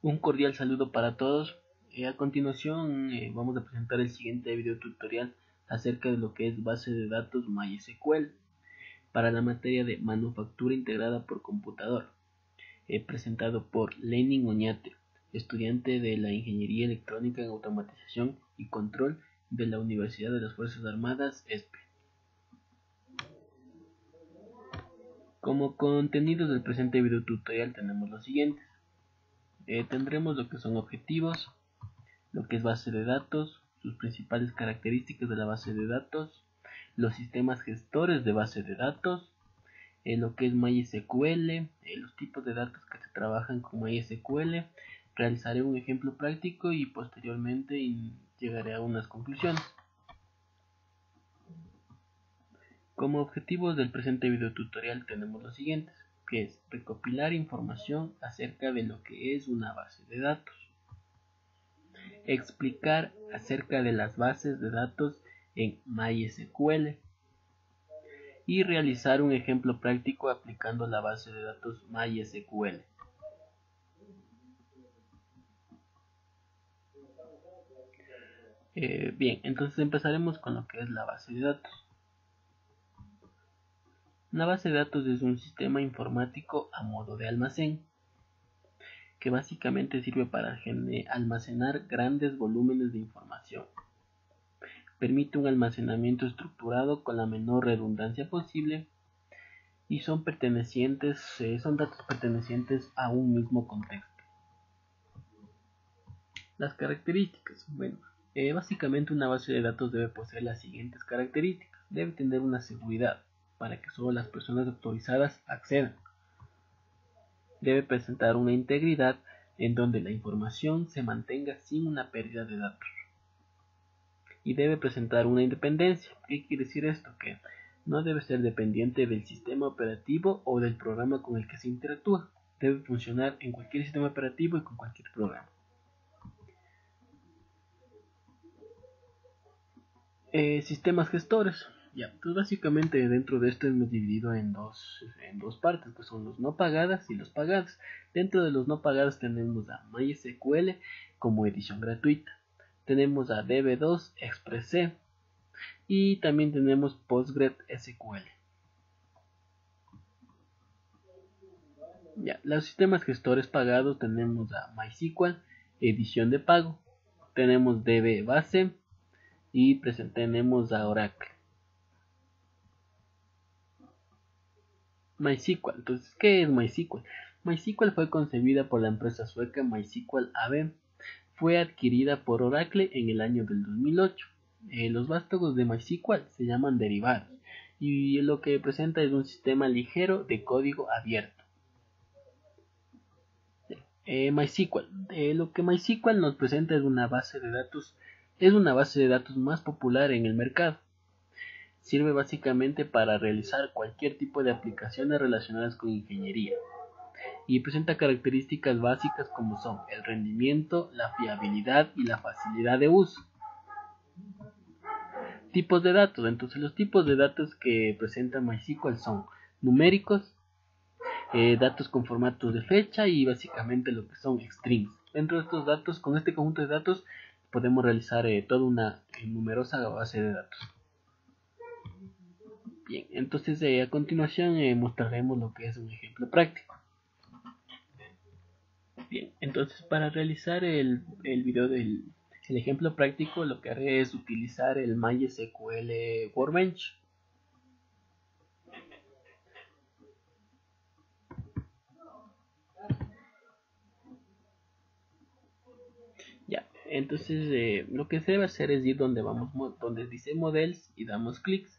Un cordial saludo para todos. A continuación vamos a presentar el siguiente video tutorial acerca de lo que es base de datos MySQL para la materia de manufactura integrada por computador, presentado por Lenin Oñate, estudiante de la Ingeniería Electrónica en Automatización y Control de la Universidad de las Fuerzas Armadas, ESPE. Como contenidos del presente video tutorial tenemos los siguientes. Tendremos lo que son objetivos, lo que es base de datos, sus principales características de la base de datos, los sistemas gestores de base de datos, lo que es MySQL, los tipos de datos que se trabajan con MySQL. Realizaré un ejemplo práctico y posteriormente llegaré a unas conclusiones. Como objetivos del presente video tutorial tenemos los siguientes, que es recopilar información acerca de lo que es una base de datos, explicar acerca de las bases de datos en MySQL y realizar un ejemplo práctico aplicando la base de datos MySQL. Bien, entonces empezaremos con lo que es la base de datos. Una base de datos es un sistema informático a modo de almacén que básicamente sirve para almacenar grandes volúmenes de información. Permite un almacenamiento estructurado con la menor redundancia posible y son datos pertenecientes a un mismo contexto. Las características. Básicamente una base de datos debe poseer las siguientes características. Debe tener una seguridad para que solo las personas autorizadas accedan. Debe presentar una integridad en donde la información se mantenga sin una pérdida de datos. Y debe presentar una independencia. ¿Qué quiere decir esto? Que no debe ser dependiente del sistema operativo o del programa con el que se interactúa. Debe funcionar en cualquier sistema operativo y con cualquier programa. Sistemas gestores. Pues básicamente dentro de esto hemos dividido en dos partes, que son los no pagadas y los pagadas. Dentro de los no pagadas tenemos a MySQL como edición gratuita. Tenemos a DB2 Express y también tenemos PostgreSQL. Los sistemas gestores pagados tenemos a MySQL, edición de pago. Tenemos DB base y tenemos a Oracle. MySQL. Entonces, ¿qué es MySQL? MySQL fue concebida por la empresa sueca MySQL AB. Fue adquirida por Oracle en el año del 2008. Los vástagos de MySQL se llaman derivados y lo que presenta es un sistema ligero de código abierto. MySQL. Lo que MySQL nos presenta es una base de datos más popular en el mercado. Sirve básicamente para realizar cualquier tipo de aplicaciones relacionadas con ingeniería y presenta características básicas como son el rendimiento, la fiabilidad y la facilidad de uso. Tipos de datos. Entonces los tipos de datos que presenta MySQL son numéricos, datos con formatos de fecha y básicamente lo que son strings. Dentro de estos datos, con este conjunto de datos podemos realizar toda una numerosa base de datos. Bien, entonces a continuación mostraremos lo que es un ejemplo práctico. Bien, entonces para realizar el video del ejemplo práctico lo que haré es utilizar el MySQL Workbench. Entonces lo que se debe hacer es ir donde dice Models y damos clics.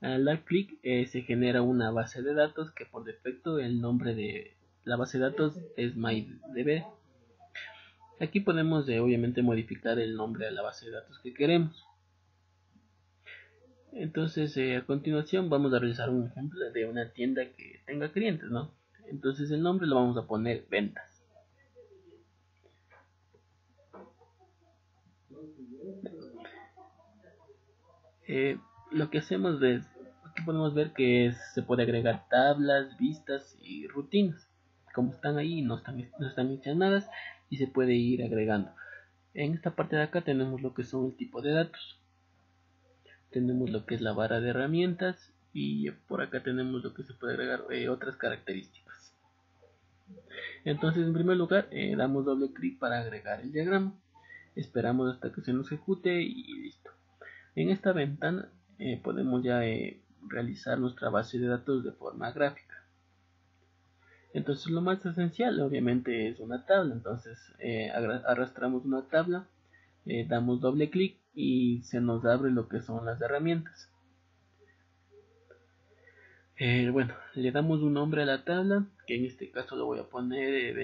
Al dar clic se genera una base de datos que por defecto el nombre de la base de datos es MyDB. Aquí podemos obviamente modificar el nombre de la base de datos que queremos. Entonces a continuación vamos a realizar un ejemplo de una tienda que tenga clientes, ¿no? Entonces el nombre lo vamos a poner ventas. Lo que hacemos es, aquí podemos ver que se puede agregar tablas, vistas y rutinas. como están ahí, no están hechas nada y se puede ir agregando. En esta parte de acá tenemos lo que son el tipo de datos, tenemos lo que es la barra de herramientas y por acá tenemos lo que se puede agregar otras características. Entonces, en primer lugar, damos doble clic para agregar el diagrama, esperamos hasta que se nos ejecute y listo. En esta ventana podemos ya realizar nuestra base de datos de forma gráfica. Entonces lo más esencial obviamente es una tabla. Entonces arrastramos una tabla, damos doble clic y se nos abre lo que son las herramientas. Bueno, le damos un nombre a la tabla, que en este caso lo voy a poner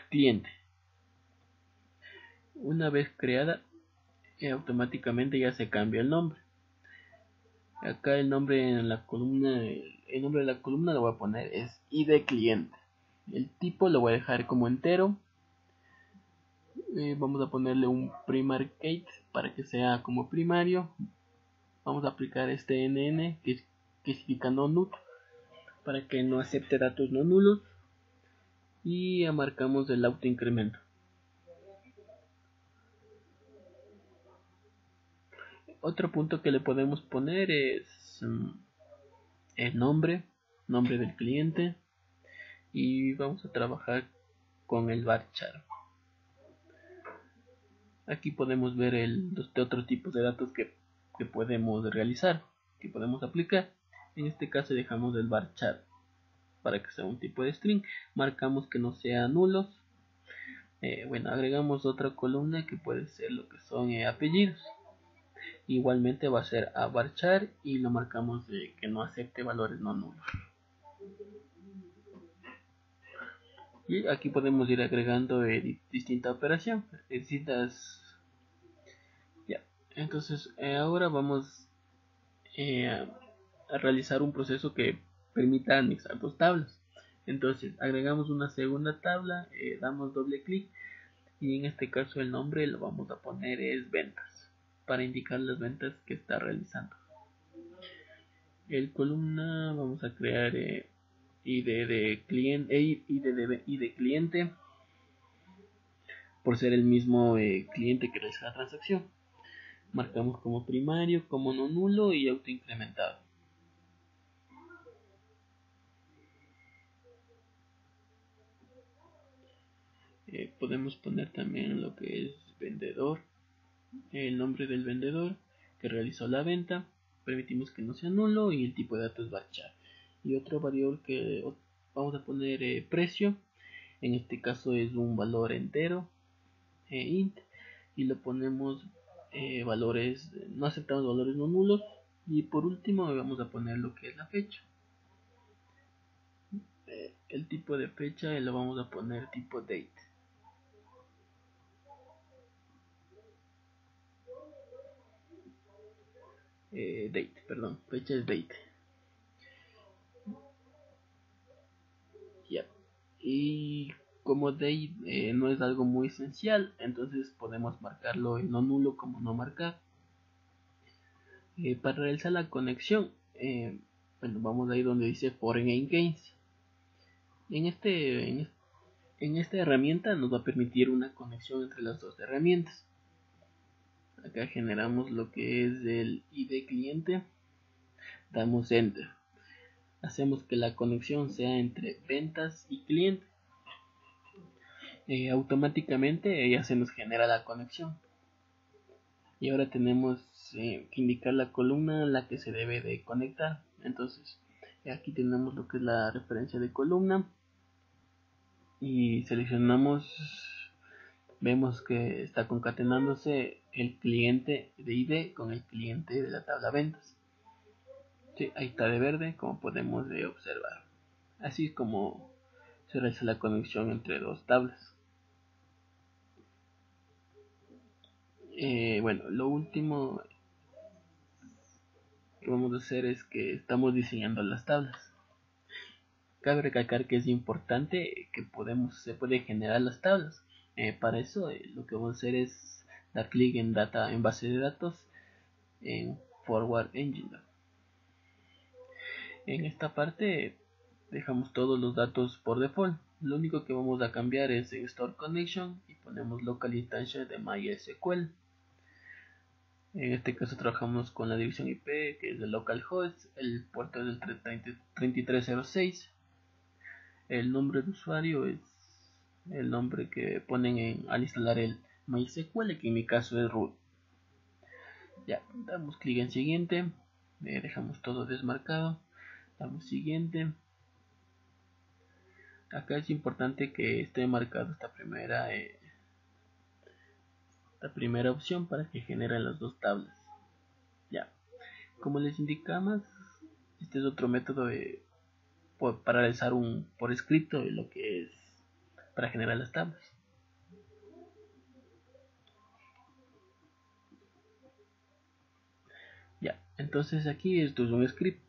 cliente. Una vez creada, automáticamente ya se cambia el nombre. Acá el nombre en la columna, el nombre de la columna lo voy a poner es ID cliente. El tipo lo voy a dejar como entero. Vamos a ponerle un primary key para que sea como primario. Vamos a aplicar este NN que significa no null para que no acepte datos no nulos y marcamos el autoincremento. Otro punto que le podemos poner es el nombre del cliente y vamos a trabajar con el varchar. Aquí podemos ver los otros tipos de datos que podemos realizar, que podemos aplicar. En este caso dejamos el varchar para que sea un tipo de string, marcamos que no sea nulos. Bueno, agregamos otra columna que puede ser lo que son apellidos. Igualmente va a ser a varchar y lo marcamos de que no acepte valores no nulos. Y aquí podemos ir agregando distinta operación, distintas. Ya, entonces ahora vamos a realizar un proceso que permita anexar dos tablas. Entonces agregamos una segunda tabla, damos doble clic y en este caso el nombre lo vamos a poner es ventas para indicar las ventas que está realizando. El columna vamos a crear ID de cliente por ser el mismo cliente que realiza la transacción. Marcamos como primario, como no nulo y autoincrementado. Podemos poner también lo que es vendedor, el nombre del vendedor que realizó la venta, permitimos que no sea nulo y el tipo de datos varchar. Y otra variable que vamos a poner precio, en este caso es un valor entero, int, y lo ponemos valores, no aceptamos valores no nulos. Y por último vamos a poner lo que es la fecha. El tipo de fecha lo vamos a poner tipo date. Fecha es date. Ya. Y como date no es algo muy esencial, entonces podemos marcarlo en no nulo como no marcar. Para realizar la conexión, bueno, vamos ahí donde dice foreign gains. En esta herramienta nos va a permitir una conexión entre las dos herramientas. Acá generamos lo que es el ID cliente, damos enter, hacemos que la conexión sea entre ventas y cliente. Automáticamente ya se nos genera la conexión y ahora tenemos que indicar la columna en la que se debe de conectar. Entonces aquí tenemos lo que es la referencia de columna y seleccionamos, vemos que está concatenándose el cliente de ID con el cliente de la tabla ventas. Sí, ahí está de verde, como podemos observar. Así es como se realiza la conexión entre dos tablas. Bueno, lo último que vamos a hacer es que estamos diseñando las tablas. Cabe recalcar que es importante que se puede generar las tablas. Para eso lo que vamos a hacer es dar clic en base de datos en Forward Engine. En esta parte dejamos todos los datos por default. Lo único que vamos a cambiar es en Store Connection y ponemos Local Instance de MySQL. En este caso trabajamos con la división IP, que es de localhost, el puerto es del 3306. El nombre de usuario es el nombre que ponen al instalar el MySQL, que en mi caso es root. Ya, damos clic en siguiente, dejamos todo desmarcado, damos siguiente. Acá es importante que esté marcado esta primera opción para que generen las dos tablas. Ya, como les indicamos, este es otro método para realizar por escrito lo que es para generar las tablas. Ya, entonces aquí esto es un script.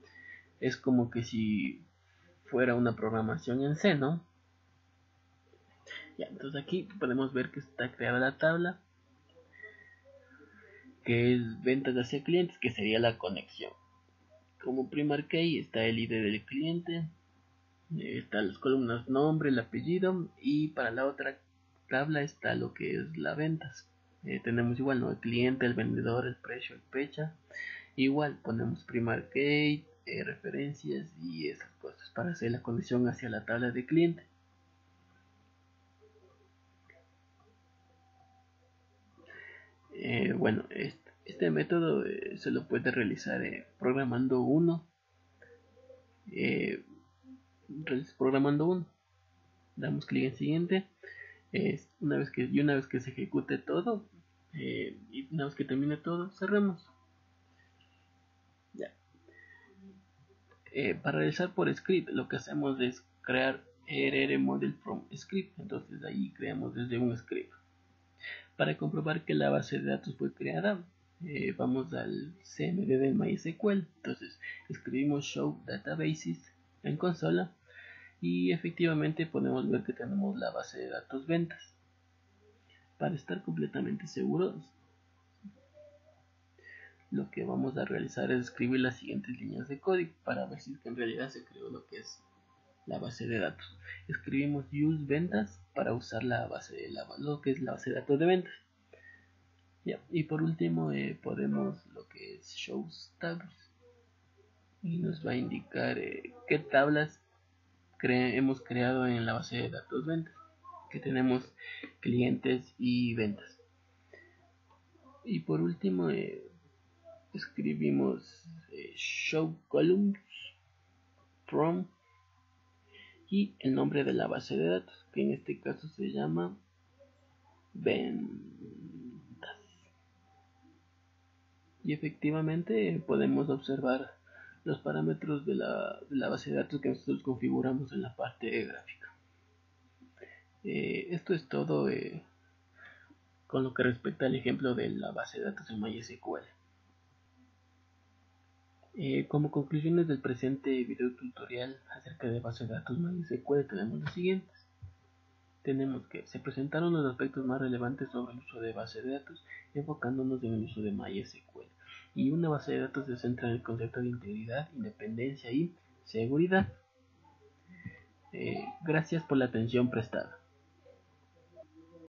Es como que si fuera una programación en C, ¿no? Ya, entonces aquí podemos ver que está creada la tabla, que es ventas hacia clientes, que sería la conexión. Como primary key está el ID del cliente, están las columnas nombre, el apellido, y para la otra tabla está lo que es la ventas. Tenemos igual, ¿no? El cliente, el vendedor, el precio, el fecha. Igual ponemos primary key, referencias y esas cosas para hacer la conexión hacia la tabla de cliente. Bueno, este método se lo puede realizar programando uno. Programando uno. Damos clic en siguiente. Una vez que se ejecute todo, y una vez que termine todo, cerramos. Ya. Para realizar por script, lo que hacemos es crear rr model from script. Entonces ahí creamos desde un script. Para comprobar que la base de datos fue creada, vamos al CMD del MySQL. Entonces escribimos show databases en consola y efectivamente podemos ver que tenemos la base de datos ventas. Para estar completamente seguros, lo que vamos a realizar es escribir las siguientes líneas de código para ver si en realidad se creó lo que es la base de datos. Escribimos use ventas para usar lo que es la base de datos de ventas. Ya, y por último podemos lo que es shows tabs y nos va a indicar qué tablas hemos creado en la base de datos ventas, que tenemos clientes y ventas. Y por último escribimos show columns from y el nombre de la base de datos, que en este caso se llama ventas. Y efectivamente podemos observar los parámetros de la base de datos que nosotros configuramos en la parte gráfica. Esto es todo con lo que respecta al ejemplo de la base de datos en MySQL. Como conclusiones del presente video tutorial acerca de base de datos MySQL tenemos los siguientes. Tenemos que se presentaron los aspectos más relevantes sobre el uso de base de datos, enfocándonos en el uso de MySQL. Y una base de datos se centra en el concepto de integridad, independencia y seguridad. Gracias por la atención prestada.